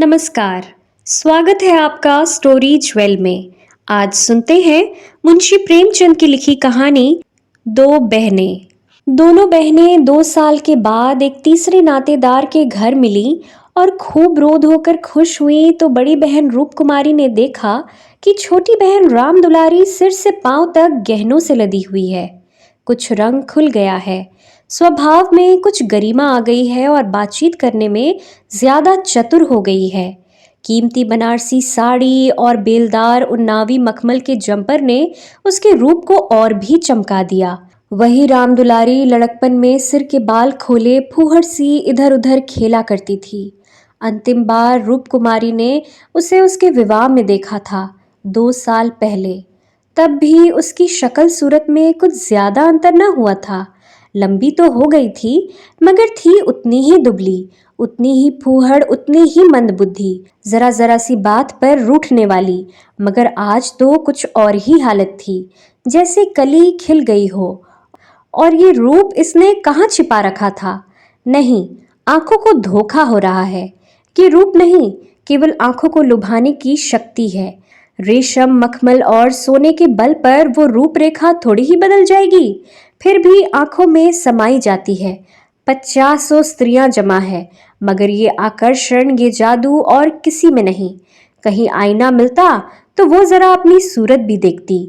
नमस्कार। स्वागत है आपका स्टोरी ज्वेल में। आज सुनते हैं मुंशी प्रेमचंद की लिखी कहानी दो बहनें। दोनों बहनें 2 साल के बाद एक तीसरे नातेदार के घर मिली और खूब रो धोकर खुश हुई तो बड़ी बहन रूपकुमारी ने देखा कि छोटी बहन राम दुलारी सिर से पांव तक गहनों से लदी हुई है। कुछ रंग खुल गया है, स्वभाव में कुछ गरिमा आ गई है और बातचीत करने में ज्यादा चतुर हो गई है। कीमती बनारसी साड़ी और बेलदार उन्नावी मखमल के जंपर ने उसके रूप को और भी चमका दिया। वही राम दुलारी लड़कपन में सिर के बाल खोले फूहड़ सी इधर उधर खेला करती थी। अंतिम बार रूप कुमारी ने उसे उसके विवाह में देखा था, 2 साल पहले। तब भी उसकी शक्ल सूरत में कुछ ज्यादा अंतर न हुआ था। लंबी तो हो गई थी, मगर थी उतनी ही दुबली, उतनी ही फूहड़, उतनी ही मंदबुद्धि, जरा जरा सी बात पर रूठने वाली। मगर आज तो कुछ और ही हालत थी, जैसे कली खिल गई हो। और ये रूप इसने कहाँ छिपा रखा था? नहीं, आंखों को धोखा हो रहा है। ये रूप नहीं, केवल आंखों को लुभाने की शक्ति है। रेशम, मखमल और सोने के बल पर वो रूपरेखा थोड़ी ही बदल जाएगी, फिर भी आंखों में समाई जाती है। 50 स्त्रियां जमा है, मगर ये आकर्षण, ये जादू और किसी में नहीं। कहीं आईना मिलता तो वो जरा अपनी सूरत भी देखती।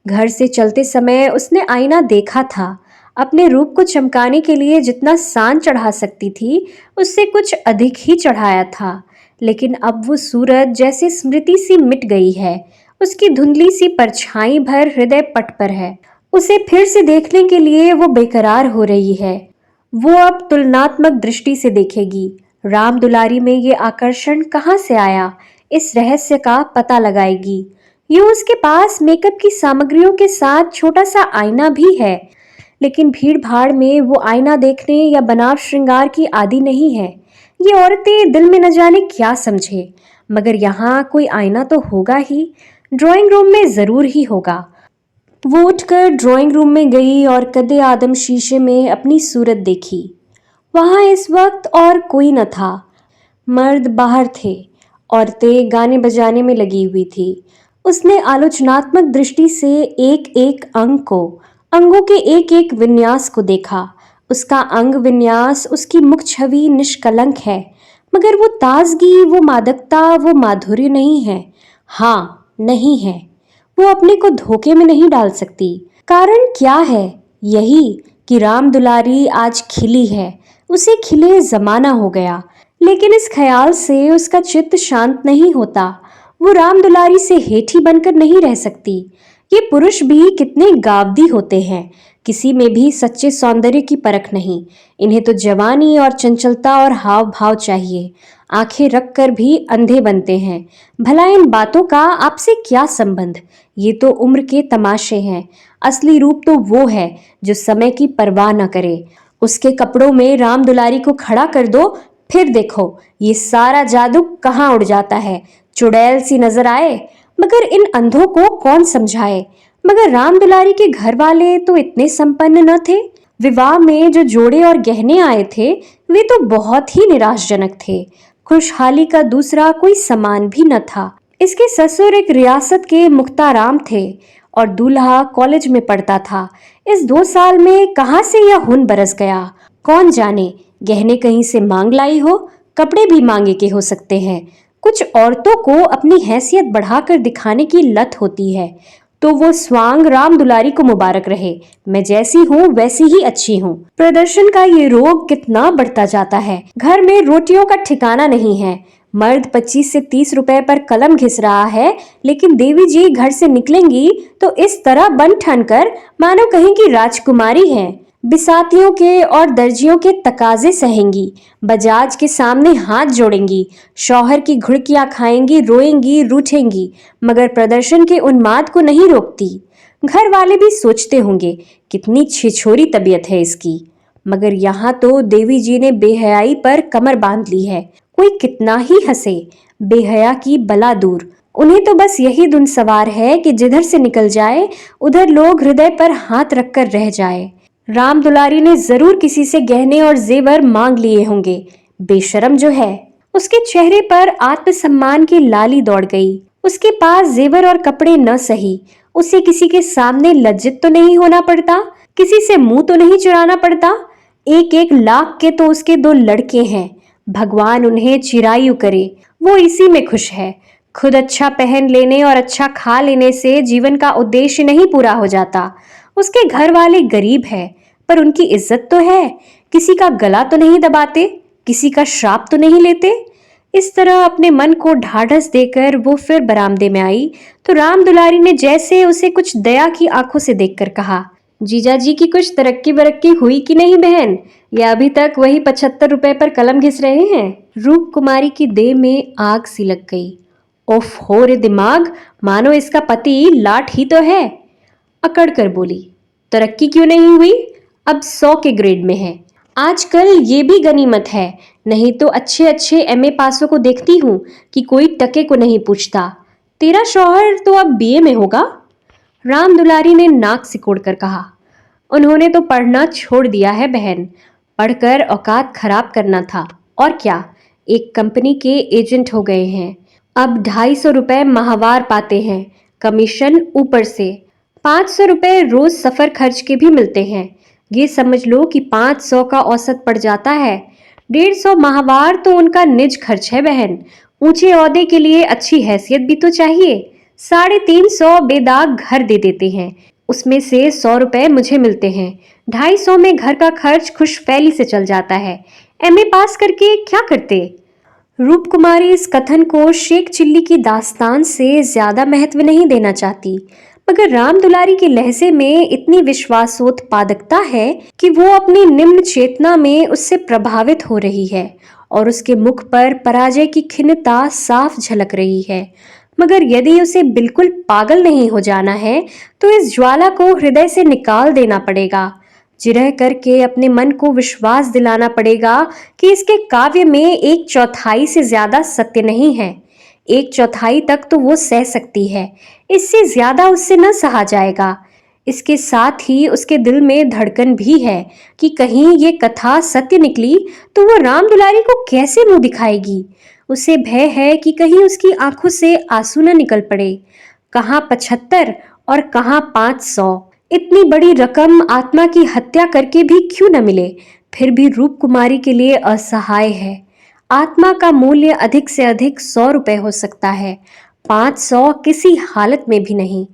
घर से चलते समय उसने आईना देखा था। अपने रूप को चमकाने के लिए जितना सान चढ़ा सकती थी, उससे कुछ अधिक ही चढ़ाया था। लेकिन अब वो सूरत जैसे स्मृति सी मिट गई है। उसकी धुंधली सी परछाई भर हृदय पट पर है। उसे फिर से देखने के लिए वो बेकरार हो रही है। वो अब तुलनात्मक दृष्टि से देखेगी। राम दुलारी में ये आकर्षण कहाँ से आया, इस रहस्य का पता लगाएगी। यूं उसके पास मेकअप की सामग्रियों के साथ छोटा सा आईना भी है, लेकिन भीड़ भाड़ में वो आईना देखने या बनाव श्रृंगार की आदी नहीं है। ये औरतें दिल में न जाने क्या समझे, मगर यहाँ कोई आईना तो होगा ही, ड्राइंग रूम में जरूर ही होगा। वो उठकर ड्राइंग रूम में गई और कदे आदम शीशे में अपनी सूरत देखी। वहां इस वक्त और कोई न था। मर्द बाहर थे, औरतें गाने बजाने में लगी हुई थी। उसने आलोचनात्मक दृष्टि से एक एक अंग को, अंगों के एक एक विन्यास को देखा। उसका अंग विन्यास, उसकी मुख छवि निष्कलंक है, मगर वो ताजगी, वो मादकता, वो माधुर्य नहीं है। हाँ, नहीं है। वो अपने को धोखे में नहीं डाल सकती। कारण क्या है? यही कि राम दुलारी आज खिली है, उसे खिले जमाना हो गया। लेकिन इस ख्याल से उसका चित्त शांत नहीं होता। वो राम दुलारी से हेठी बनकर नहीं रह सकती। ये पुरुष भी कितने गावदी होते हैं, किसी में भी सच्चे सौंदर्य की परख नहीं। इन्हें तो जवानी और चंचलता और हाव भाव चाहिए। आंखें रखकर भी अंधे बनते हैं। भला इन बातों का आपसे क्या संबंध? ये तो उम्र के तमाशे हैं। असली रूप तो वो है जो समय की परवाह न करे। उसके कपड़ों में राम दुलारी को खड़ा कर दो, फिर देखो ये सारा जादू कहाँ उड़ जाता है। चुड़ैल सी नजर आए, मगर इन अंधों को कौन समझाए। मगर राम दुलारी के घर वाले तो इतने संपन्न न थे। विवाह में जो जोड़े और गहने आए थे, वे तो बहुत ही निराशजनक थे। खुशहाली का दूसरा कोई समान भी न था। इसके ससुर एक रियासत के मुख्ताराम थे और दूल्हा कॉलेज में पढ़ता था। इस 2 साल में कहाँ से यह हुन बरस गया, कौन जाने। गहने कहीं से मांग लाई हो, कपड़े भी मांगे के हो सकते हैं। कुछ औरतों को अपनी हैसियत बढ़ाकर दिखाने की लत होती है, तो वो स्वांग राम दुलारी को मुबारक रहे। मैं जैसी हूँ वैसी ही अच्छी हूँ। प्रदर्शन का ये रोग कितना बढ़ता जाता है। घर में रोटियों का ठिकाना नहीं है। मर्द 25 से 30 रुपए पर कलम घिस रहा है, लेकिन देवी जी घर से निकलेंगी तो इस तरह बन ठन कर मानो कहीं की राजकुमारी हैं। बिसातियों के और दर्जियों के तकाजे सहेंगी, बजाज के सामने हाथ जोड़ेंगी, शौहर की घुड़कियां खाएंगी, रोएंगी, रूठेंगी, मगर प्रदर्शन के उन्माद को नहीं रोकती। घर वाले भी सोचते होंगे कितनी छिछोरी तबीयत है इसकी। मगर यहाँ तो देवी जी ने बेहयाई पर कमर बांध ली है। कोई कितना ही हंसे, बेहया की बला दूर। उन्हें तो बस यही धुन सवार है कि जिधर से निकल जाए उधर लोग हृदय पर हाथ रखकर रह जाए। राम दुलारी ने जरूर किसी से गहने और जेवर मांग लिए होंगे। बेशरम जो है, उसके चेहरे पर आत्मसम्मान की लाली दौड़ गई। उसके पास जेवर और कपड़े न सही, उसे किसी के सामने लज्जित तो नहीं होना पड़ता, किसी से मुंह तो नहीं चुराना पड़ता। एक एक लाख के तो उसके 2 लड़के हैं। भगवान उन्हें चिरायु करे, वो इसी में खुश है। खुद अच्छा पहन लेने और अच्छा खा लेने से जीवन का उद्देश्य नहीं पूरा हो जाता। उसके घर वाले गरीब है, पर उनकी इज्जत तो है। किसी का गला तो नहीं दबाते, किसी का श्राप तो नहीं लेते। इस तरह अपने मन को ढाढ़स देकर वो फिर बरामदे में आई तो राम दुलारी ने जैसे उसे कुछ दया की आंखों से देखकर कहा, जीजा जी की कुछ तरक्की बरक्की हुई कि नहीं बहन, या अभी तक वही 75 रुपए पर कलम घिस रहे हैं? रूप कुमारी की देह में आग सी लग गई। ओफ हो रे दिमाग, मानो इसका पति लाट ही तो है। अकड़ कर बोली, तरक्की क्यों नहीं हुई? अब 100 के ग्रेड में है। आजकल ये भी गनीमत है, नहीं तो अच्छे अच्छे एमए पासों को देखती हूँ कि कोई टके को नहीं पूछता। तेरा शौहर तो अब बीए में होगा? राम दुलारी ने नाक सिकोड़कर कहा, उन्होंने तो पढ़ना छोड़ दिया है बहन, पढ़कर औकात खराब करना था। और क्या, एक कंपनी के एजेंट हो गए हैं। अब 250 रुपए माहवार पाते हैं, कमीशन ऊपर से। 500 रुपए रोज सफर खर्च के भी मिलते हैं। ये समझ लो कि 500 का औसत पड़ जाता है। 150 माहवार तो उनका निज खर्च है बहन। ऊंचे ओहदे के लिए अच्छी हैसियत भी तो चाहिए। 350 बेदाग घर दे देते हैं, उसमें से 100 रुपए मुझे मिलते हैं। 250 में घर का खर्च खुशफैली से चल जाता है। एमए पास करके क्या करते? रूप कुमारी इस कथन को शेख चिल्ली की दास्तान से ज्यादा महत्व नहीं देना चाहती, मगर राम दुलारी के लहजे में इतनी विश्वासोत्पादकता है कि वो अपनी निम्न चेतना में उससे प्रभावित हो रही है और उसके मुख पर पराजय की खिन्नता साफ झलक रही है। मगर यदि उसे बिल्कुल पागल नहीं हो जाना है तो इस ज्वाला को हृदय से निकाल देना पड़ेगा। जिरह करके अपने मन को विश्वास दिलाना पड़ेगा कि इसके काव्य में 1/4 से ज्यादा सत्य नहीं है। 1/4 तक तो वो सह सकती है, इससे ज्यादा उससे न सहा जाएगा। इसके साथ ही उसके दिल में धड़कन भी है कि कहीं ये कथा सत्य निकली तो वो राम दुलारी को कैसे मुंह दिखाएगी। उसे भय है कि कहीं उसकी आंखों से आंसू न निकल पड़े। कहाँ 75 और कहाँ 500। इतनी बड़ी रकम आत्मा की हत्या करके भी क्यों न मिले, फिर भी रूप कुमारी के लिए असहाय है। आत्मा का मूल्य अधिक से अधिक 100 रुपए हो सकता है, 500 किसी हालत में भी नहीं।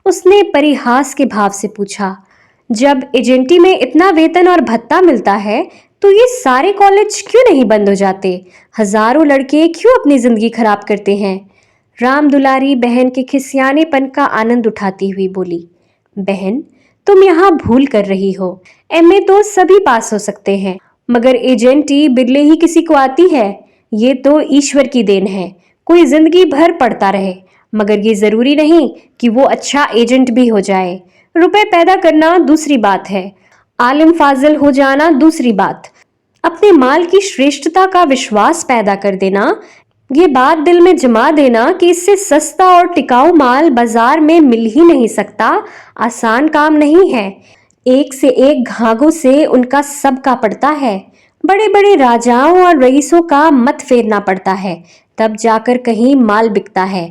उसने परिहास के भाव से पूछा, जब एजेंटी में इतना वेतन और भत्ता मिलता है तो ये सारे कॉलेज क्यों नहीं बंद हो जाते? हजारों लड़के क्यों अपनी जिंदगी खराब करते हैं? राम दुलारी बहन के खिसियानेपन का आनंद उठाती हुई बोली, बहन तुम यहाँ भूल कर रही हो। एमए तो सभी पास हो सकते हैं, मगर एजेंटी बिरले ही किसी को आती है। ये तो ईश्वर की देन है। कोई जिंदगी भर पढ़ता रहे, मगर ये जरूरी नहीं कि वो अच्छा एजेंट भी हो जाए। रुपए पैदा करना दूसरी बात है, आलिम फाजिल हो जाना दूसरी बात। अपने माल की श्रेष्ठता का विश्वास पैदा कर देना, ये बात दिल में जमा देना कि इससे सस्ता और टिकाऊ माल बाजार में मिल ही नहीं सकता, आसान काम नहीं है। एक से एक घाघों से उनका सबका पड़ता है। बड़े बड़े राजाओं और रईसों का मत फेरना पड़ता है, तब जाकर कहीं माल बिकता है।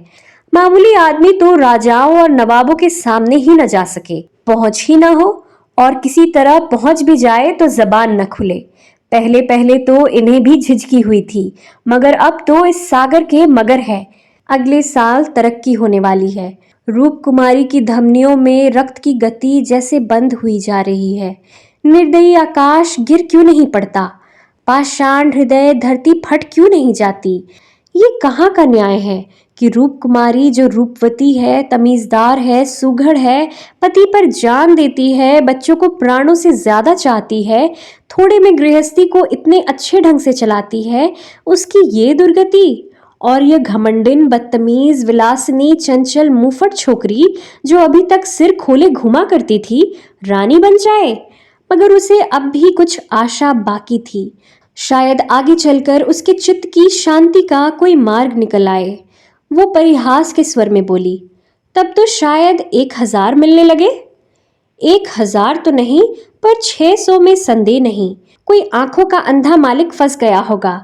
मामूली आदमी तो राजाओं और नवाबों के सामने ही न जा सके, पहुंच ही ना हो, और किसी तरह पहुंच भी जाए तो जबान न खुले। पहले पहले तो इन्हें भी झिझकी हुई थी, मगर अब तो इस सागर के मगर है। अगले साल तरक्की होने वाली है। रूप कुमारी की धमनियों में रक्त की गति जैसे बंद हुई जा रही है। निर्दयी आकाश गिर क्यों नहीं पड़ता? पाषाण हृदय धरती फट क्यों नहीं जाती? ये कहाँ का न्याय है कि रूप कुमारी जो रूपवती है, तमीजदार है, सुघड़ है, पति पर जान देती है, बच्चों को प्राणों से ज्यादा चाहती है, थोड़े में गृहस्थी को इतने अच्छे ढंग से चलाती है, उसकी ये दुर्गति। और यह घमंडिन, बदतमीज, विलासिनी, चंचल, मुंहफट छोकरी जो अभी तक सिर खोले घुमा करती थी, रानी बन जाए। मगर उसे अब भी कुछ आशा बाकी थी। शायद आगे चलकर उसके चित्त की शांति का कोई मार्ग निकल आए। वो परिहास के स्वर में बोली, तब तो शायद 1000 मिलने लगे। 1000 तो नहीं, पर 600 में संदेह नहीं। कोई आंखों का अंधा मालिक फंस गया होगा।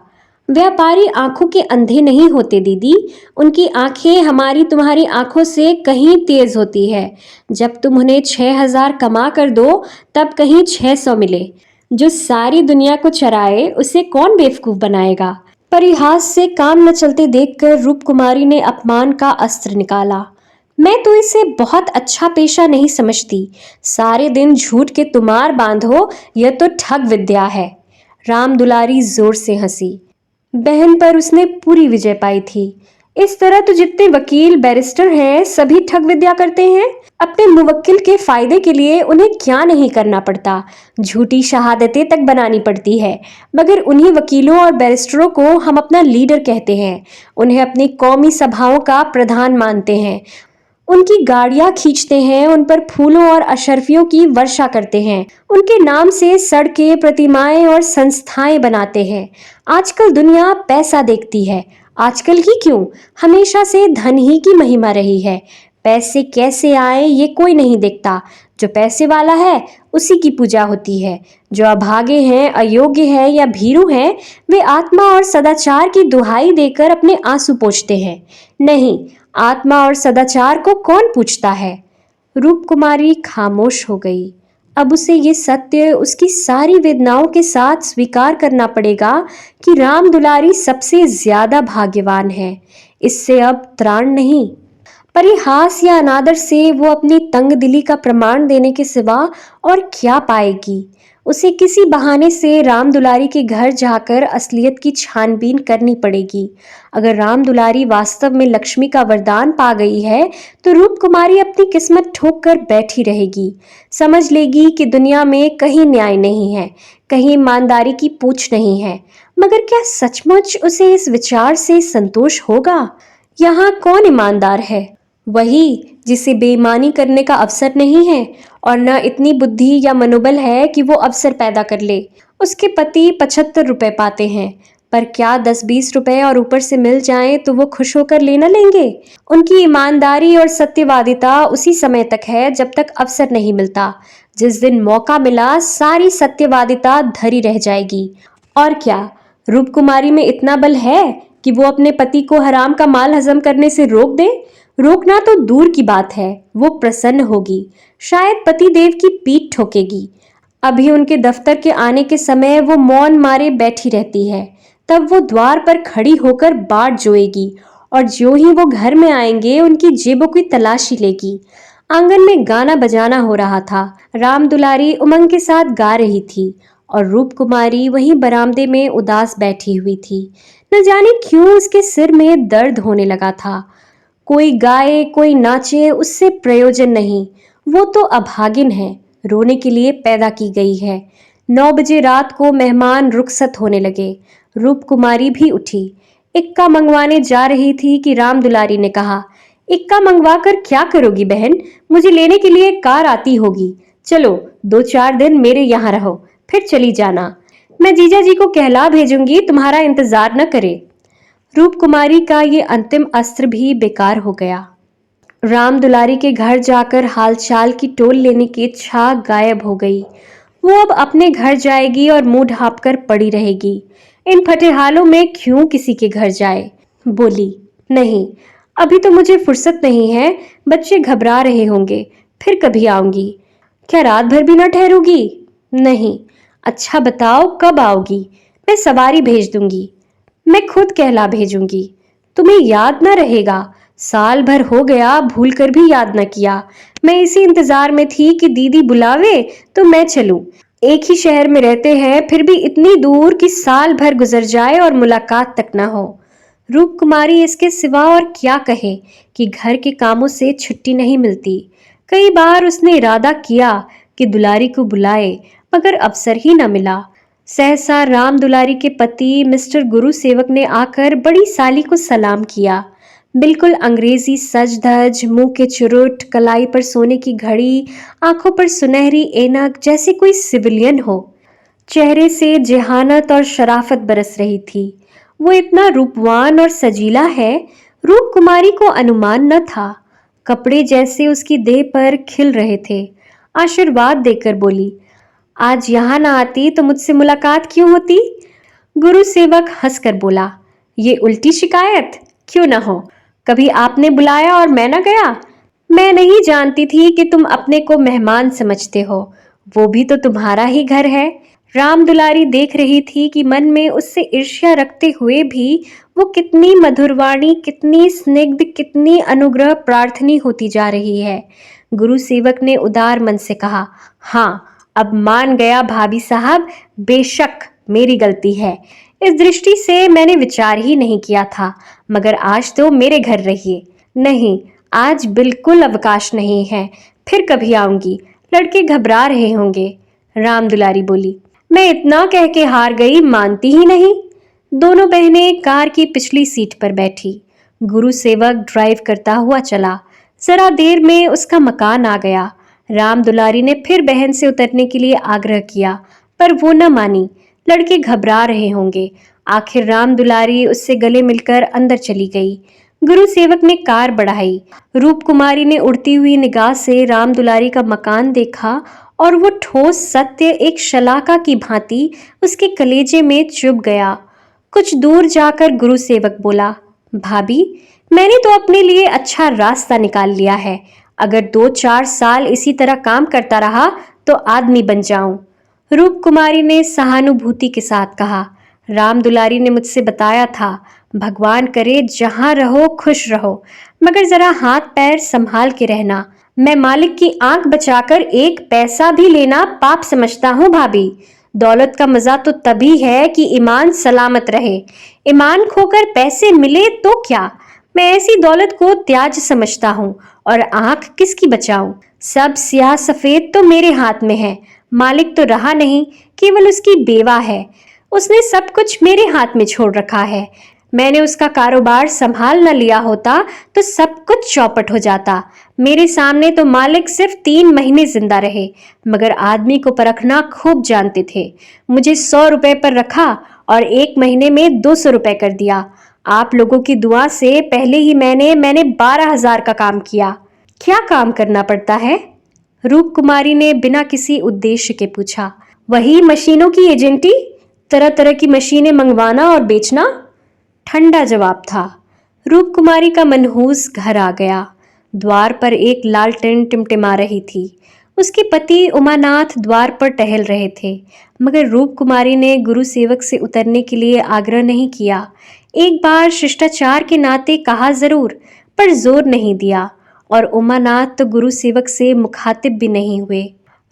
व्यापारी आंखों के अंधे नहीं होते दीदी, उनकी आंखें हमारी तुम्हारी आंखों से कहीं तेज होती है। जब तुम उन्हें 6,000 कमा कर दो तब कहीं 600 मिले। जो सारी दुनिया को चराए उसे कौन बेवकूफ बनाएगा। परिहास से काम न चलते देखकर रूपकुमारी ने अपमान का अस्त्र निकाला। मैं तो इसे बहुत अच्छा पेशा नहीं समझती। सारे दिन झूठ के तुमार बांधो, यह तो ठग विद्या है। राम दुलारी जोर से हंसी। बहन पर उसने पूरी विजय पाई थी। इस तरह तो जितने वकील बैरिस्टर हैं सभी ठग विद्या करते हैं। अपने मुवक्किल के फायदे के लिए उन्हें क्या नहीं करना पड़ता, झूठी शहादतें तक बनानी पड़ती है। मगर उन्हीं वकीलों और बैरिस्टरों को हम अपना लीडर कहते हैं, उन्हें अपनी कौमी सभाओं का प्रधान मानते हैं, उनकी गाड़ियां खींचते हैं, उन पर फूलों और अशर्फियों की वर्षा करते हैं, उनके नाम से सड़कें, प्रतिमाएं और संस्थाएं बनाते हैं। आजकल दुनिया पैसा देखती है। आजकल ही क्यों, हमेशा से धन ही की महिमा रही है। पैसे कैसे आए ये कोई नहीं देखता। जो पैसे वाला है उसी की पूजा होती है। जो अभागे हैं, अयोग्य है या भीरू हैं, वे आत्मा और सदाचार की दुहाई देकर अपने आंसू पोंछते हैं। नहीं, आत्मा और सदाचार को कौन पूछता है। रूपकुमारी खामोश हो गई। अब उसे ये सत्य उसकी सारी वेदनाओं के साथ स्वीकार करना पड़ेगा कि राम दुलारी सबसे ज्यादा भाग्यवान है। इससे अब त्राण नहीं। परिहास या अनादर से वो अपनी तंग दिली का प्रमाण देने के सिवा और क्या पाएगी। उसे किसी बहाने से राम दुलारी के घर जाकर असलियत की छानबीन करनी पड़ेगी। अगर राम दुलारी वास्तव में लक्ष्मी का वरदान पा गई है तो रूपकुमारी अपनी किस्मत ठोक कर बैठी रहेगी। समझ लेगी कि दुनिया में कहीं न्याय नहीं है, कहीं ईमानदारी की पूछ नहीं है। मगर क्या सचमुच उसे इस विचार से संतोष होगा। यहाँ कौन ईमानदार है? वही जिसे बेईमानी करने का अवसर नहीं है और न इतनी बुद्धि या मनोबल है कि वो अवसर पैदा कर ले। उसके पति 75 रुपए पाते हैं, पर क्या 10-20 रुपए और ऊपर से मिल जाएं तो वो खुश होकर ले न लेंगे। उनकी ईमानदारी और सत्यवादिता उसी समय तक है जब तक अवसर नहीं मिलता। जिस दिन मौका मिला सारी सत्यवादिता धरी रह जाएगी। और क्या रूपकुमारी में इतना बल है कि वो अपने पति को हराम का माल हजम करने से रोक दे। रोकना तो दूर की बात है, वो प्रसन्न होगी, शायद पति देव की पीठ ठोकेगी। अभी उनके दफ्तर के आने के समय वो मौन मारे बैठी रहती है। तब वो द्वार पर खड़ी होकर बाट जोएगी और जो ही वो घर में आएंगे उनकी जेबों की तलाशी लेगी। आंगन में गाना बजाना हो रहा था। राम दुलारी उमंग के साथ गा रही थी और रूपकुमारी वहीं बरामदे में उदास बैठी हुई थी। न जाने क्यों उसके सिर में दर्द होने लगा था। कोई गाए कोई नाचे उससे प्रयोजन नहीं। वो तो अभागिन है, रोने के लिए पैदा की गई है। 9 बजे रात को मेहमान रुखसत होने लगे। रूपकुमारी भी उठी, इक्का मंगवाने जा रही थी कि राम दुलारी ने कहा, इक्का मंगवा कर क्या करोगी बहन, मुझे लेने के लिए कार आती होगी। चलो 2-4 दिन मेरे यहाँ रहो, फिर चली जाना। मैं जीजा जी को कहला भेजूंगी, तुम्हारा इंतजार न करे। रूपकुमारी का ये अंतिम अस्त्र भी बेकार हो गया। राम दुलारी के घर जाकर हालचाल की टोल लेने की इच्छा गायब हो गई। वो अब अपने घर जाएगी और मुंह ढांपकर पड़ी रहेगी। इन फटेहालों में क्यों किसी के घर जाए। बोली, नहीं, अभी तो मुझे फुर्सत नहीं है, बच्चे घबरा रहे होंगे, फिर कभी आऊंगी। क्या रात भर भी न ठहरूगी? नहीं। अच्छा बताओ कब आओगी, मैं सवारी भेज दूंगी। मैं खुद कहला भेजूंगी। तुम्हें याद न रहेगा, साल भर हो गया भूल कर भी याद न किया। मैं इसी इंतजार में थी कि दीदी बुलावे तो मैं चलूं। एक ही शहर में रहते हैं फिर भी इतनी दूर कि साल भर गुजर जाए और मुलाकात तक न हो। रूपकुमारी इसके सिवा और क्या कहे कि घर के कामों से छुट्टी नहीं मिलती। कई बार उसने इरादा किया कि दुलारी को बुलाए, मगर अवसर ही न मिला। सहसा राम दुलारी के पति मिस्टर गुरु सेवक ने आकर बड़ी साली को सलाम किया। बिल्कुल अंग्रेजी सज धज, मुंह के चुरुट, कलाई पर सोने की घड़ी, आंखों पर सुनहरी ऐनक, जैसे कोई सिविलियन हो। चेहरे से जेहानत और शराफत बरस रही थी। वो इतना रूपवान और सजीला है, रूपकुमारी को अनुमान न था। कपड़े जैसे उसकी देह पर खिल रहे थे। आशीर्वाद देकर बोली, आज यहाँ ना आती तो मुझसे मुलाकात क्यों होती। गुरु सेवक हंसकर बोला, ये उल्टी शिकायत? क्यों ना हो, कभी आपने बुलाया और मैं ना गया? मैं नहीं जानती थी कि तुम अपने को मेहमान समझते हो, वो भी तो तुम्हारा ही घर है। राम दुलारी देख रही थी कि मन में उससे ईर्ष्या रखते हुए भी वो कितनी मधुरवाणी, कितनी स्निग्ध, कितनी अनुग्रह प्रार्थनी होती जा रही है। गुरु सेवक ने उदार मन से कहा, हाँ, अब मान गया भाभी साहब, बेशक मेरी गलती है। इस दृष्टि से मैंने विचार ही नहीं किया था, मगर आज तो मेरे घर रहिए। नहीं, आज बिल्कुल अवकाश नहीं है, फिर कभी आऊंगी। लड़के घबरा रहे होंगे। राम दुलारी बोली, मैं इतना कह के हार गई, मानती ही नहीं। दोनों बहनें कार की पिछली सीट पर बैठी। गुरु सेवक ड्राइव करता हुआ चला। जरा देर में उसका मकान आ गया। राम दुलारी ने फिर बहन से उतरने के लिए आग्रह किया, पर वो न मानी। लड़के घबरा रहे होंगे। आखिर राम दुलारी उससे गले मिलकर अंदर चली गई। गुरु सेवक ने कार बढ़ाई। रूप कुमारी ने उड़ती हुई निगाह से राम दुलारी का मकान देखा और वो ठोस सत्य एक शलाका की भांति उसके कलेजे में चुभ गया। कुछ दूर जाकर गुरु सेवक बोला, भाभी, मैंने तो अपने लिए अच्छा रास्ता निकाल लिया है। अगर 2-4 साल इसी तरह काम करता रहा तो आदमी बन जाऊं। रूप कुमारी ने सहानुभूति के साथ कहा, राम दुलारी ने मुझसे बताया था, भगवान करे जहां रहो खुश रहो, मगर जरा हाथ पैर संभाल के रहना। मैं मालिक की आंख बचाकर एक पैसा भी लेना पाप समझता हूँ भाभी। दौलत का मजा तो तभी है कि ईमान सलामत रहे। ईमान खोकर पैसे मिले तो क्या? मैं ऐसी दौलत को त्याज समझता हूँ, और आंख किसकी बचाऊं? सब स्याह सफेद तो मेरे हाथ में है। मालिक तो रहा नहीं, केवल उसकी बेवा है। उसने सब कुछ मेरे हाथ में छोड़ रखा है। मैंने उसका कारोबार संभाल न लिया होता तो सब कुछ चौपट हो जाता। मेरे सामने तो मालिक सिर्फ 3 महीने जिंदा रहे, मगर आदमी को परखना खूब जानते थे। मुझे 100 रुपए पर रखा और 1 महीने में 200 रुपए कर दिया। आप लोगों की दुआ से पहले ही मैंने 12,000 का काम किया। क्या काम करना पड़ता है? रूप कुमारी ने बिना किसी उद्देश्य के पूछा। वही मशीनों की एजेंटी, तरह तरह की मशीनें मंगवाना और बेचना, ठंडा जवाब था। रूप कुमारी का मनहूस घर आ गया। द्वार पर एक लालटेन टिमटिमा रही थी। उसके पति उमानाथ द्वार पर टहल रहे थे, मगर रूप कुमारी ने गुरु सेवक से उतरने के लिए आग्रह नहीं किया। एक बार शिष्टाचार के नाते कहा जरूर, पर जोर नहीं दिया, और उमानाथ तो गुरु सेवक से मुखातिब भी नहीं हुए।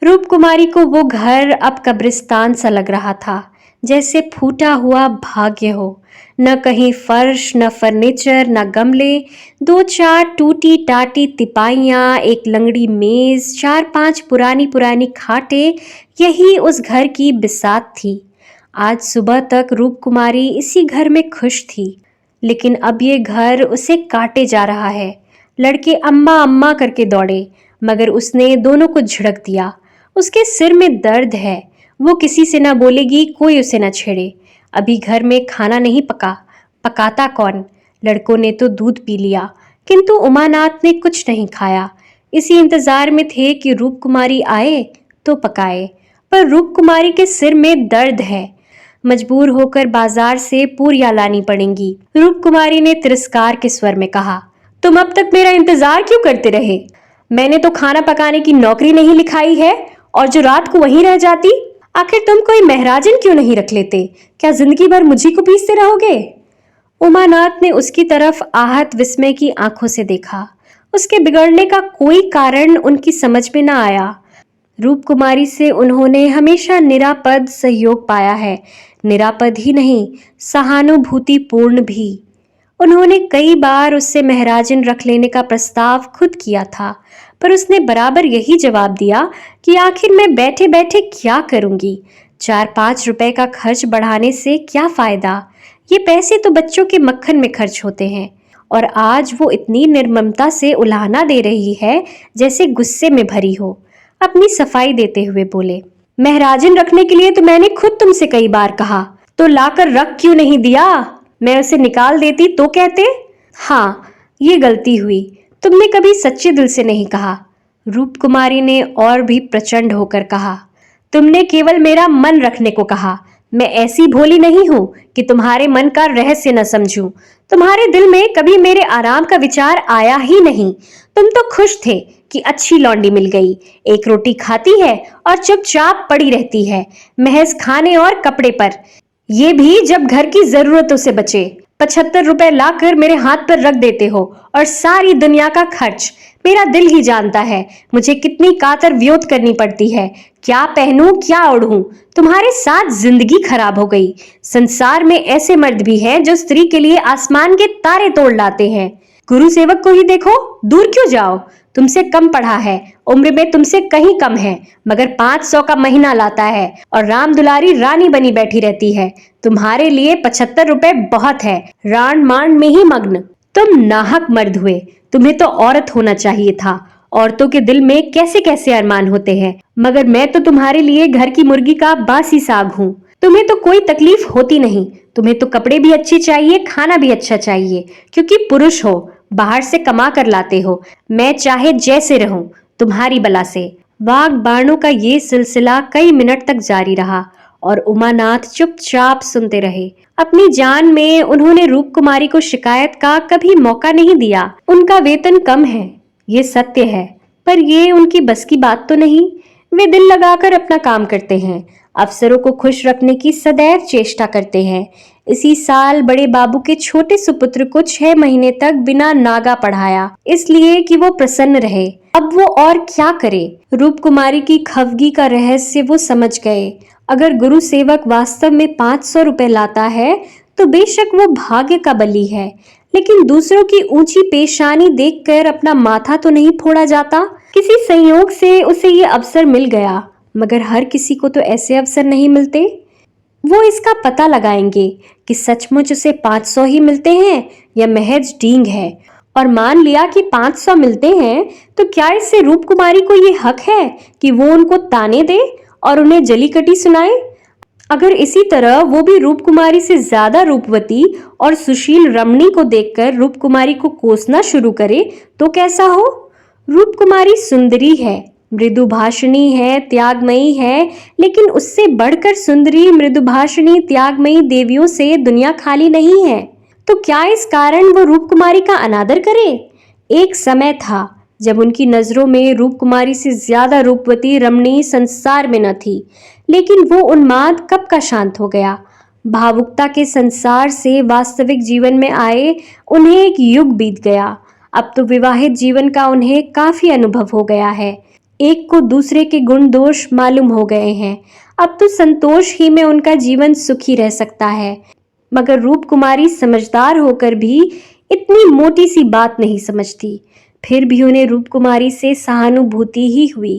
रूप कुमारी को वो घर अब कब्रिस्तान सा लग रहा था, जैसे फूटा हुआ भाग्य हो। न कहीं फर्श, न फर्नीचर, न गमले। 2-4 टूटी टाटी तिपाइयाँ, एक लंगड़ी मेज, 4-5 पुरानी पुरानी खाटें, यही उस घर की बिसात थी। आज सुबह तक रूप कुमारी इसी घर में खुश थी, लेकिन अब ये घर उसे काटे जा रहा है। लड़के अम्मा अम्मा करके दौड़े, मगर उसने दोनों को झिड़क दिया। उसके सिर में दर्द है। वो किसी से ना बोलेगी, कोई उसे ना छेड़े। अभी घर में खाना नहीं पका, पकाता कौन? लड़कों ने तो दूध पी लिया, किंतु उमानाथ ने कुछ नहीं खाया। इसी इंतजार में थे कि रूप कुमारी आए तो पकाए, पर रूप कुमारी के सिर में दर्द है। मजबूर होकर बाजार से पूरियां लानी पड़ेंगी। रूप कुमारी ने तिरस्कार के स्वर में कहा, तुम अब तक मेरा इंतजार क्यों करते रहे? मैंने तो खाना पकाने की नौकरी नहीं लिखाई है, और जो रात को वहीं रह जाती। आखिर तुम कोई महराजन क्यों नहीं रख लेते? क्या जिंदगी भर मुझी को पीसते रहोगे? उमानाथ ने उसकी तरफ आहत विस्मय की आंखों से देखा। उसके बिगड़ने का कोई कारण उनकी समझ में न आया। रूप कुमारी से उन्होंने हमेशा निरापद सहयोग पाया है। निरापद ही नहीं, सहानुभूतिपूर्ण भी। उन्होंने कई बार उससे महराजन रख लेने का प्रस्ताव खुद किया था, पर उसने बराबर यही जवाब दिया कि आखिर मैं बैठे बैठे क्या करूंगी? 4-5 रुपए का खर्च बढ़ाने से क्या फायदा? ये पैसे तो बच्चों के मक्खन में खर्च होते हैं। और आज वो इतनी निर्ममता से उलाहना दे रही है जैसे गुस्से में भरी हो। अपनी सफाई देते हुए बोले, महराजन रखने के लिए तो मैंने खुद तुमसे कई बार कहा, तो लाकर रख क्यों नहीं दिया? मैं उसे निकाल देती तो कहते। हाँ, ये गलती हुई। तुमने कभी सच्चे दिल से नहीं कहा। रूप कुमारी ने और भी प्रचंड होकर कहा, तुमने केवल मेरा मन रखने को कहा। मैं ऐसी भोली नहीं हूं कि तुम्हारे मन का रहस्य न समझूं। तुम्हारे दिल में कभी मेरे आराम का विचार आया ही नहीं। तुम तो खुश थे कि अच्छी लौंडी मिल गई, एक रोटी खाती है और चुपचाप पड़ी रहती है, महज खाने और कपड़े पर, ये भी जब घर की जरूरतों से बचे। 75 रुपए लाकर मेरे हाथ पर रख देते हो और सारी दुनिया का खर्च। मेरा दिल ही जानता है मुझे कितनी कातर व्योत करनी पड़ती है, क्या पहनूं क्या ओढ़ूं। तुम्हारे साथ जिंदगी खराब हो गई। संसार में ऐसे मर्द भी हैं जो स्त्री के लिए आसमान के तारे तोड़ लाते हैं। गुरु सेवक को ही देखो, दूर क्यों जाओ। तुमसे कम पढ़ा है, उम्र में तुमसे कहीं कम है, मगर 500 का महीना लाता है और राम दुलारी रानी बनी बैठी रहती है। तुम्हारे लिए 75 रुपए बहुत है, रान मान में ही मग्न। तुम नाहक मर्द हुए, तुम्हें तो औरत होना चाहिए था। औरतों के दिल में कैसे कैसे अरमान होते हैं, मगर मैं तो तुम्हारे लिए घर की मुर्गी का बासी साग हूँ। तुम्हें तो कोई तकलीफ होती नहीं। तुम्हें तो कपड़े भी अच्छे चाहिए, खाना भी अच्छा चाहिए, क्योंकि पुरुष हो, बाहर से कमा कर लाते हो। मैं चाहे जैसे रहूं, तुम्हारी बला से। वाग बाणों का ये सिलसिला कई मिनट तक जारी रहा और उमानाथ चुपचाप सुनते रहे। अपनी जान में उन्होंने रूप कुमारी को शिकायत का कभी मौका नहीं दिया। उनका वेतन कम है, ये सत्य है, पर ये उनकी बस की बात तो नहीं। वे दिल लगाकर अपना काम करते हैं, अफसरों को खुश रखने की सदैव चेष्टा करते हैं। इसी साल बड़े बाबू के छोटे सुपुत्र को 6 महीने तक बिना नागा पढ़ाया, इसलिए कि वो प्रसन्न रहे। अब वो और क्या करे। रूप कुमारी की खफगी का रहस्य वो समझ गए। अगर गुरु सेवक वास्तव में 500 रुपए लाता है तो बेशक वो भाग्य का बली है, लेकिन दूसरों की ऊंची पेशानी देखकर अपना माथा तो नहीं फोड़ा जाता। किसी संयोग से उसे ये अवसर मिल गया, मगर हर किसी को तो ऐसे अवसर नहीं मिलते। वो इसका पता लगाएंगे कि सचमुच उसे 500 ही मिलते हैं या महज डींग है। और मान लिया कि 500 मिलते हैं, तो क्या इससे रूप कुमारी को ये हक है कि वो उनको ताने दे और उन्हें जली कटी सुनाए? अगर इसी तरह वो भी रूप कुमारी से ज्यादा रूपवती और सुशील रमणी को देखकर रूप कुमारी को कोसना शुरू करे तो कैसा हो? रूप कुमारी सुंदरी है, मृदुभाषिणी है, त्यागमयी है, लेकिन उससे बढ़कर सुंदरी, मृदुभाषिणी, त्यागमयी देवियों से दुनिया खाली नहीं है। तो क्या इस कारण वो रूप कुमारी का अनादर करे? एक समय था जब उनकी नजरों में रूप कुमारी से ज्यादा रूपवती रमणी संसार में न थी, लेकिन वो उन्माद कब का शांत हो गया। भावुकता के संसार से वास्तविक जीवन में आए उन्हें एक युग बीत गया। अब तो विवाहित जीवन का उन्हें काफी अनुभव हो गया है। एक को दूसरे के गुण दोष मालूम हो गए हैं। अब तो संतोष ही में उनका जीवन सुखी रह सकता है। मगर रूप कुमारी समझदार होकर भी इतनी मोटी सी बात नहीं समझती। फिर भी उन्हें रूप कुमारी से सहानुभूति ही हुई।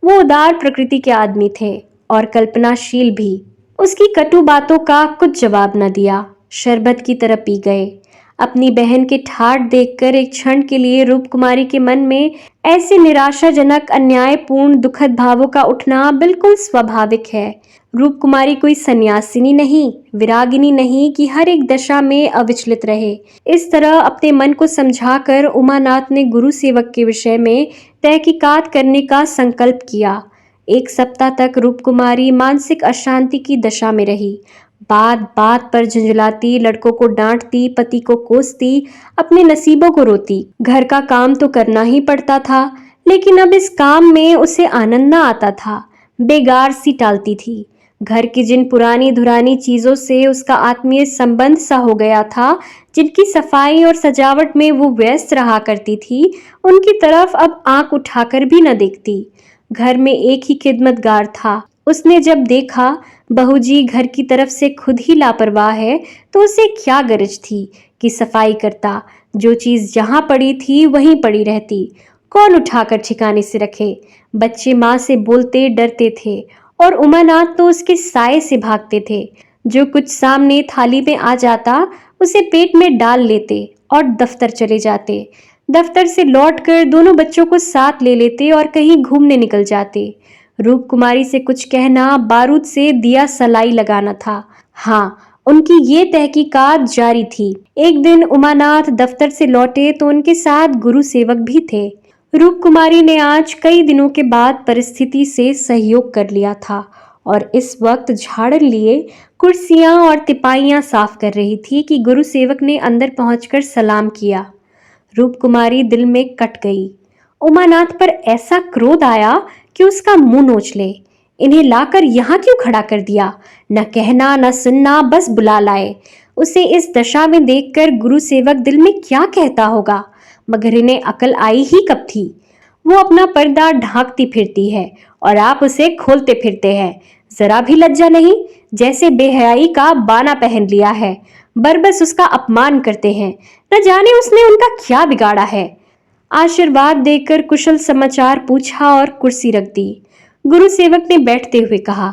वो उदार प्रकृति के आदमी थे और कल्पनाशील भी। उसकी कटु बातों का कुछ जवाब न दिया, शरबत की तरह पी गए। अपनी बहन के ठाठ देखकर एक क्षण के लिए रूप कुमारी के मन में ऐसे निराशाजनक, अन्यायपूर्ण, दुखद भावों का उठना बिल्कुल स्वाभाविक है। रूप कुमारी कोई सन्यासिनी नहीं, विरागिनी नहीं कि हर एक दशा में अविचलित रहे। इस तरह अपने मन को समझाकर उमानाथ ने गुरु सेवक के विषय में तहकीकात करने का संकल्प किया। 1 सप्ताह तक रूप कुमारी मानसिक अशांति की दशा में रही। बात बात पर झुंझलाती, लड़कों को डांटती, पति को कोसती, अपने नसीबों को रोती। घर का काम तो करना ही पड़ता था, लेकिन अब इस काम में उसे आनंद न आता था। बेगार सी टालती थी। घर की जिन पुरानी धुरानी चीजों से उसका आत्मीय संबंध सा हो गया था, जिनकी सफाई और सजावट में वो व्यस्त रहा करती थी, उनकी तरफ अब आंख उठाकर भी न देखती। घर में एक ही खिदमतगार था। उसने जब देखा बहूजी घर की तरफ से खुद ही लापरवाह है, तो उसे क्या गरज थी कि सफाई करता। जो चीज जहां पड़ी थी वहीं पड़ी रहती, कौन उठाकर ठिकाने से रखे। बच्चे माँ से बोलते डरते थे और उमानाथ तो उसके साए से भागते थे। जो कुछ सामने थाली में आ जाता उसे पेट में डाल लेते और दफ्तर चले जाते। दफ्तर से लौटकर दोनों बच्चों को साथ ले लेते और कहीं घूमने निकल जाते। रूप कुमारी से कुछ कहना बारूद से दिया सलाई लगाना था। हाँ, उनकी ये तहकीकात जारी थी। एक दिन उमानाथ दफ्तर से लौटे तो उनके साथ गुरु सेवक भी थे। रूप कुमारी ने आज कई दिनों के बाद परिस्थिति से सहयोग कर लिया था और इस वक्त झाड़न लिए कुर्सियां और तिपाइयां साफ कर रही थी कि गुरु सेवक ने अंदर पहुंचकर सलाम किया। रूप कुमारी दिल में कट गई। उमानाथ पर ऐसा क्रोध आया कि उसका मुंह नोच ले। इन्हें लाकर यहाँ क्यों खड़ा कर दिया? न कहना न सुनना, बस बुला लाए। उसे इस दशा में देखकर गुरु सेवक दिल में क्या कहता होगा, मगर इन्हें अकल आई ही कब थी। वो अपना पर्दा ढांकती फिरती है और आप उसे खोलते फिरते हैं। जरा भी लज्जा नहीं, जैसे बेहयाई का बाना पहन लिया है। बरबस उसका अपमान करते हैं। न जाने उसने उनका क्या बिगाड़ा है। आशीर्वाद देकर कुशल समाचार पूछा और कुर्सी रख दी। गुरु सेवक ने बैठते हुए कहा,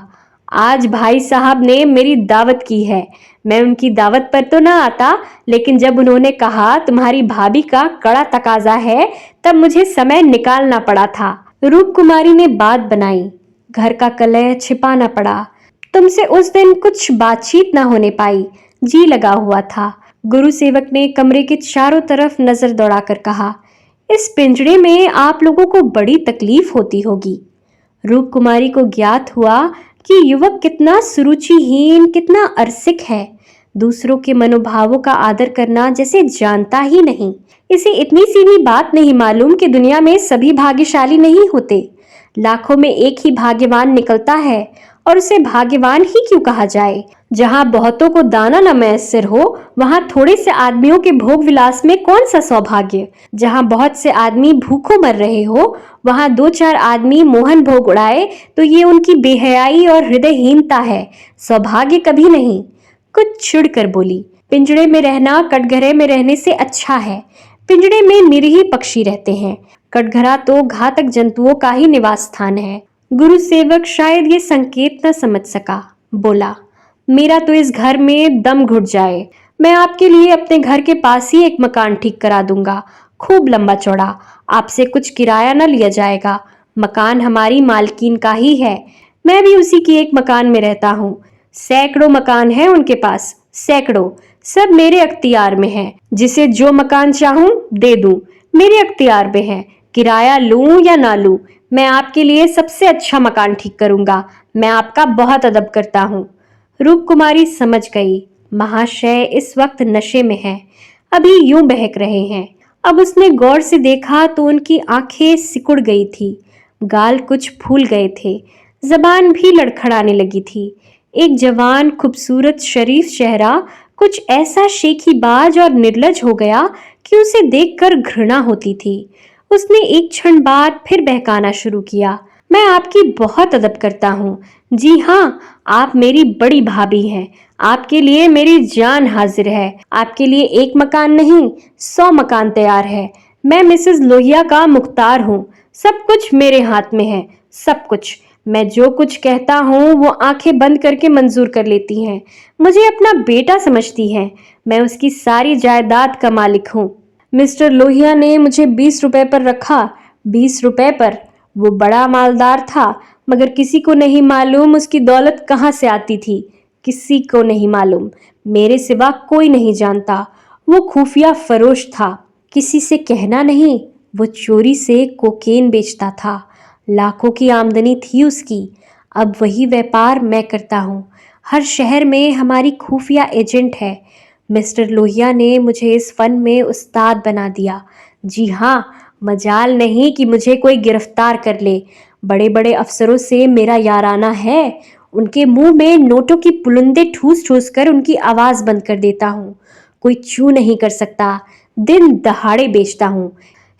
आज भाई साहब ने मेरी दावत की है। मैं उनकी दावत पर तो ना आता, लेकिन जब उन्होंने कहा तुम्हारी भाभी का कड़ा तकाजा है, तब मुझे समय निकालना पड़ा था। रूप कुमारी ने बात बनाई, घर का कलह छिपाना पड़ा। तुमसे उस दिन कुछ बातचीत ना होने पाई, जी लगा हुआ था। गुरु सेवक ने कमरे के चारों तरफ नजर दौड़ाकर कहा, इस पिंजड़े में आप लोगों को बड़ी तकलीफ होती होगी। रूप कुमारी को ज्ञात हुआ कि युवक कितना सुरुचिहीन, कितना अरसिक है। दूसरों के मनोभावों का आदर करना जैसे जानता ही नहीं। इसे इतनी सी भी बात नहीं मालूम कि दुनिया में सभी भाग्यशाली नहीं होते। लाखों में एक ही भाग्यवान निकलता है, और उसे भाग्यवान ही क्यों कहा जाए। जहां बहुतों को दाना न मैसर हो, वहां थोड़े से आदमियों के भोग विलास में कौन सा सौभाग्य। जहां बहुत से आदमी भूखों मर रहे हो, वहां दो चार आदमी मोहन भोग उड़ाए तो ये उनकी बेहयाई और हृदयहीनता है, सौभाग्य कभी नहीं। कुछ चिढ़कर बोली, पिंजड़े में रहना कटघरे में रहने से अच्छा है। पिंजड़े में निरीह पक्षी रहते हैं, कटघरा तो घातक जंतुओं का ही निवास स्थान है। गुरु सेवक शायद ये संकेत न समझ सका, बोला, मेरा तो इस घर में दम घुट जाए। मैं आपके लिए अपने घर के पास ही एक मकान ठीक करा दूंगा, खूब लंबा चौड़ा। आपसे कुछ किराया न लिया जाएगा। मकान हमारी मालकीन का ही है। मैं भी उसी की एक मकान में रहता हूँ। सैकड़ों मकान है उनके पास, सैकड़ों, सब मेरे अख्तियार में है। जिसे जो मकान चाहूं दे दूं, मेरे अख्तियार में है। किराया लूं या ना लूं, मैं आपके लिए सबसे अच्छा मकान ठीक करूंगा। मैं आपका बहुत अदब करता हूँ। रूप कुमारी समझ गई, महाशय इस वक्त नशे में है, अभी यूं बहक रहे हैं। अब उसने गौर से देखा तो उनकी आंखें सिकुड़ गई थी, गाल कुछ फूल गए थे, जबान भी लड़खड़ाने लगी थी। एक जवान खूबसूरत शरीफ चेहरा कुछ ऐसा शेखीबाज और निर्लज हो गया कि उसे देखकर घृणा होती थी। उसने एक क्षण बाद फिर बहकाना शुरू किया, मैं आपकी बहुत अदब करता हूँ। जी हाँ, आप मेरी बड़ी भाभी हैं। आपके लिए मेरी जान हाजिर है। आपके लिए एक मकान नहीं, 100 मकान तैयार है। मैं मिसेस लोहिया का मुख्तार हूँ। सब कुछ मेरे हाथ में है, सब कुछ। मैं जो कुछ कहता हूँ वो आंखें बंद करके मंजूर कर लेती हैं। मुझे अपना बेटा समझती हैं। मैं उसकी सारी जायदाद का मालिक हूँ। मिस्टर लोहिया ने मुझे 20 रुपए पर रखा, 20 रुपए पर। वो बड़ा मालदार था, मगर किसी को नहीं मालूम उसकी दौलत कहाँ से आती थी। किसी को नहीं मालूम, मेरे सिवा कोई नहीं जानता। वो खुफिया फरोश था। किसी से कहना नहीं, वो चोरी से कोकेन बेचता था। लाखों की आमदनी थी उसकी। अब वही व्यापार मैं करता हूँ। हर शहर में हमारी खुफिया एजेंट है। मिस्टर लोहिया ने मुझे इस फन में उस्ताद बना दिया। जी हाँ, मजाल नहीं कि मुझे कोई गिरफ्तार कर ले। बड़े बड़े अफसरों से मेरा याराना है। उनके मुंह में नोटों की पुलंदे ठूस ठूस कर उनकी आवाज बंद कर देता हूँ। कोई चू नहीं कर सकता। दिन दहाड़े बेचता हूँ।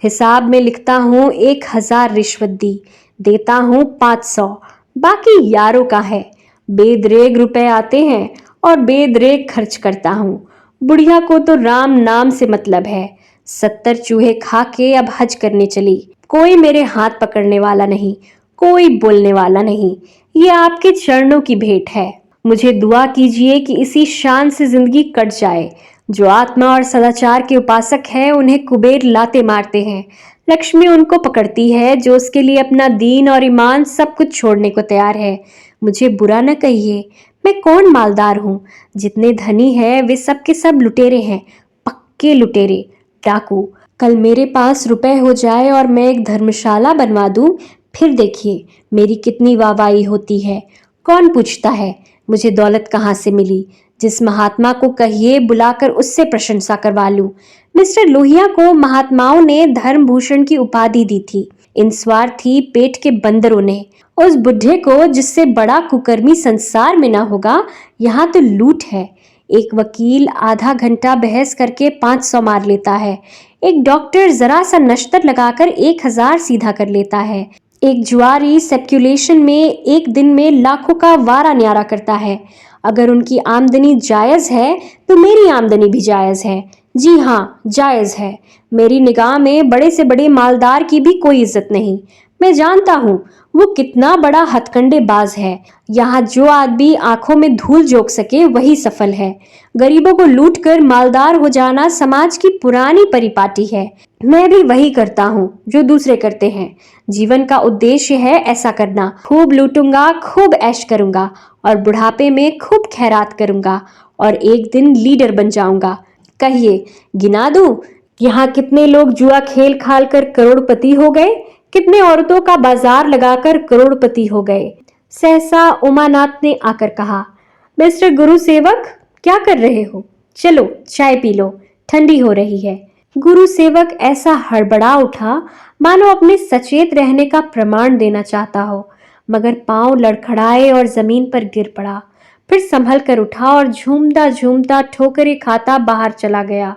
हिसाब में लिखता हूँ 1000 रिश्वत दी, देता हूँ 500, बाकी यारों का है। बेदरेग रुपए आते हैं और बेदरेग खर्च करता हूँ। बुढ़िया को तो राम नाम से मतलब है। 70 चूहे खा के अब हज करने चली। कोई मेरे हाथ पकड़ने वाला नहीं, कोई बोलने वाला नहीं। ये आपके चरणों की भेंट है। मुझे दुआ कीजिए कि इसी शान से जिंदगी कट जाए। जो आत्मा और सदाचार के उपासक है, उन्हें कुबेर लाते मारते हैं। लक्ष्मी उनको पकड़ती है जो उसके लिए अपना दीन और ईमान सब कुछ छोड़ने को तैयार है। मुझे बुरा न कहिए, मैं कौन मालदार हूँ। जितने धनी है वे सब के सब लुटेरे हैं, पक्के लुटेरे, डाकू। कल मेरे पास रुपए हो जाए और मैं एक धर्मशाला बनवा दूं, फिर देखिए मेरी कितनी वाहवाही होती है। कौन पूछता है मुझे दौलत कहाँ से मिली? जिस महात्मा को कहिए बुलाकर उससे प्रशंसा करवा लूं। मिस्टर लोहिया को महात्माओं ने धर्म भूषण की उपाधि दी थी, इन स्वार्थी पेट के बंदरों ने। उस बुढ़े को जिससे बड़ा कुकर्मी संसार में ना होगा, यहाँ तो लूट है। एक वकील आधा घंटा बहस करके 500 मार लेता है। एक डॉक्टर जरा सा नश्तर लगाकर 1000 सीधा कर लेता है। एक जुआरी स्पेक्यूलेशन में एक दिन में लाखों का वारा न्यारा करता है। अगर उनकी आमदनी जायज है तो मेरी आमदनी भी जायज है। जी हाँ, जायज है। मेरी निगाह में बड़े से बड़े मालदार की भी कोई इज्जत नहीं। मैं जानता हूँ वो कितना बड़ा हथकंडेबाज है। यहाँ जो आदमी आंखों में धूल झोंक सके वही सफल है। गरीबों को लूट कर मालदार हो जाना समाज की पुरानी परिपाटी है। मैं भी वही करता हूँ जो दूसरे करते हैं। जीवन का उद्देश्य है ऐसा करना। खूब लूटूंगा, खूब ऐश करूंगा और बुढ़ापे में खूब खैरात करूंगा और एक दिन लीडर बन जाऊंगा। कहिए, गिना दूं यहाँ कितने लोग जुआ खेल खाल कर करोड़पति हो गए, कितने औरतों का बाजार लगाकर करोड़पति हो गए। सहसा उमानाथ ने आकर कहा, मिस्टर गुरु सेवक, क्या कर रहे हो? चलो चाय पी लो, ठंडी हो रही है। गुरु सेवक ऐसा हड़बड़ा उठा मानो अपने सचेत रहने का प्रमाण देना चाहता हो, मगर पांव लड़खड़ाए और जमीन पर गिर पड़ा। फिर संभल कर उठा और झूमता झूमता ठोकरें खाता बाहर चला गया।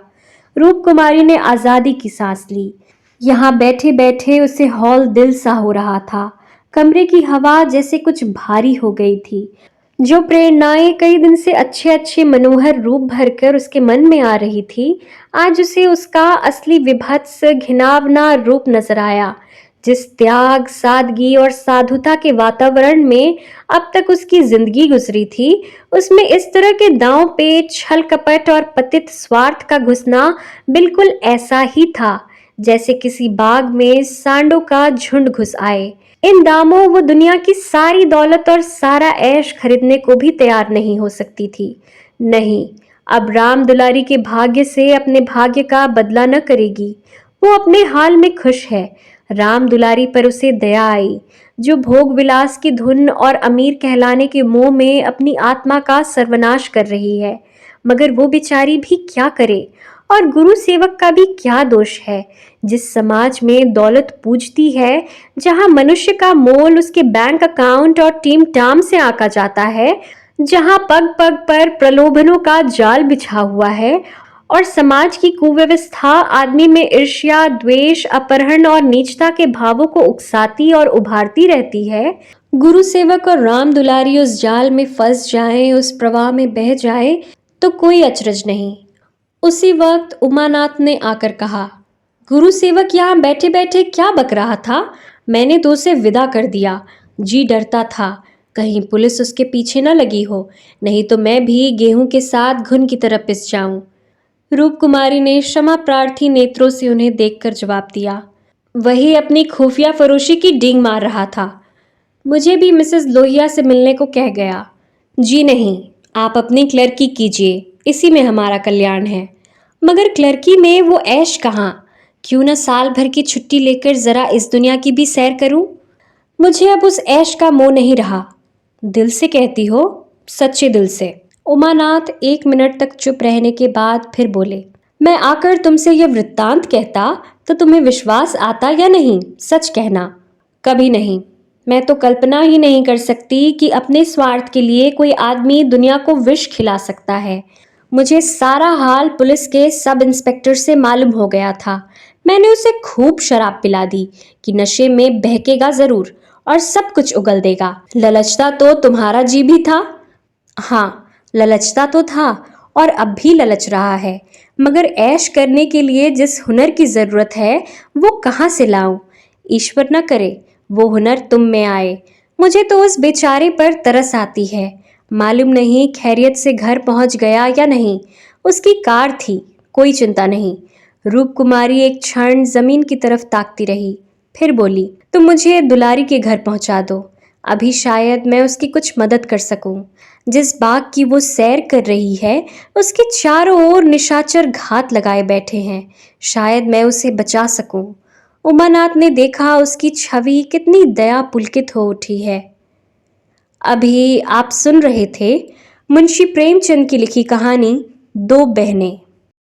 रूप कुमारी ने आजादी की सांस ली। यहाँ बैठे बैठे उसे हौल दिल सा हो रहा था। कमरे की हवा जैसे कुछ भारी हो गई थी। जो प्रेरणाएं कई दिन से अच्छे अच्छे मनोहर रूप भरकर उसके मन में आ रही थी, आज उसे उसका असली विभत्स घिनावना रूप नजर आया। जिस त्याग, सादगी और साधुता के वातावरण में अब तक उसकी जिंदगी गुजरी थी, उसमें इस तरह के दांव पेच, छल कपट और पतित स्वार्थ का घुसना बिल्कुल ऐसा ही था जैसे किसी बाग में सांडों का झुंड घुस आए। इन दामों वो दुनिया की सारी दौलत और सारा ऐश खरीदने को भी तैयार नहीं हो सकती थी। नहीं, अब राम दुलारी के भाग्य से अपने भाग्य का बदला न करेगी। वो अपने हाल में खुश है। राम दुलारी पर उसे दया आई, जो भोग विलास की धुन और अमीर कहलाने के मोह में अपनी आत्मा का सर्वनाश कर रही है। मगर वो बेचारी भी क्या करे, और गुरु सेवक का भी क्या दोष है। जिस समाज में दौलत पूजती है, जहां मनुष्य का मोल उसके बैंक अकाउंट और टीम टाम से आका जाता है, जहां पग पग पर प्रलोभनों का जाल बिछा हुआ है और समाज की कुव्यवस्था आदमी में ईर्ष्या, द्वेष, अपहरण और नीचता के भावों को उकसाती और उभारती रहती है, गुरु सेवक और राम दुलारी उस जाल में फंस जाएं, उस प्रवाह में बह जाए तो कोई अचरज नहीं। उसी वक्त उमानाथ ने आकर कहा, गुरु सेवक यहाँ बैठे बैठे क्या बक रहा था? मैंने तो उसे विदा कर दिया। जी डरता था कहीं पुलिस उसके पीछे न लगी हो, नहीं तो मैं भी गेहूं के साथ घुन की तरह पिस जाऊं। रूप कुमारी ने क्षमा प्रार्थी नेत्रों से उन्हें देखकर जवाब दिया, वही अपनी खुफिया फरोशी की डींग मार रहा था। मुझे भी मिसेस लोहिया से मिलने को कह गया। जी नहीं, आप अपनी क्लर्की कीजिए, इसी में हमारा कल्याण है। मगर क्लर्की में वो ऐश कहाँ? क्यों न साल भर की छुट्टी लेकर जरा इस दुनिया की भी सैर करूं? मुझे अब उस ऐश का मोह नहीं रहा। दिल से कहती हो? सच्चे दिल से। उमानाथ 1 मिनट तक चुप रहने के बाद फिर बोले, मैं आकर तुमसे यह वृत्तांत कहता तो तुम्हें विश्वास आता या नहीं? सच कहना। कभी नहीं। मैं तो कल्पना ही नहीं कर सकती कि अपने स्वार्थ के लिए कोई आदमी दुनिया को विष खिला सकता है। मुझे सारा हाल पुलिस के सब इंस्पेक्टर से मालूम हो गया था। मैंने उसे खूब शराब पिला दी कि नशे में बहकेगा जरूर और सब कुछ उगल देगा। ललचता तो तुम्हारा जी भी था। हाँ, ललचता तो था और अब भी ललच रहा है, मगर ऐश करने के लिए जिस हुनर की जरूरत है वो कहाँ से लाऊं? ईश्वर न करे वो हुनर तुम में आए। मुझे तो उस बेचारे पर तरस आती है। मालूम नहीं खैरियत से घर पहुंच गया या नहीं। उसकी कार थी, कोई चिंता नहीं। रूप कुमारी एक क्षण जमीन की तरफ ताकती रही, फिर बोली, तुम मुझे दुलारी के घर पहुंचा दो। अभी शायद मैं उसकी कुछ मदद कर सकूं। जिस बाग की वो सैर कर रही है, उसके चारों ओर निशाचर घात लगाए बैठे हैं। शायद मैं उसे बचा सकूं। उमानाथ ने देखा उसकी छवि कितनी दया पुलकित हो उठी है। अभी आप सुन रहे थे मुंशी प्रेमचंद की लिखी कहानी दो बहनें।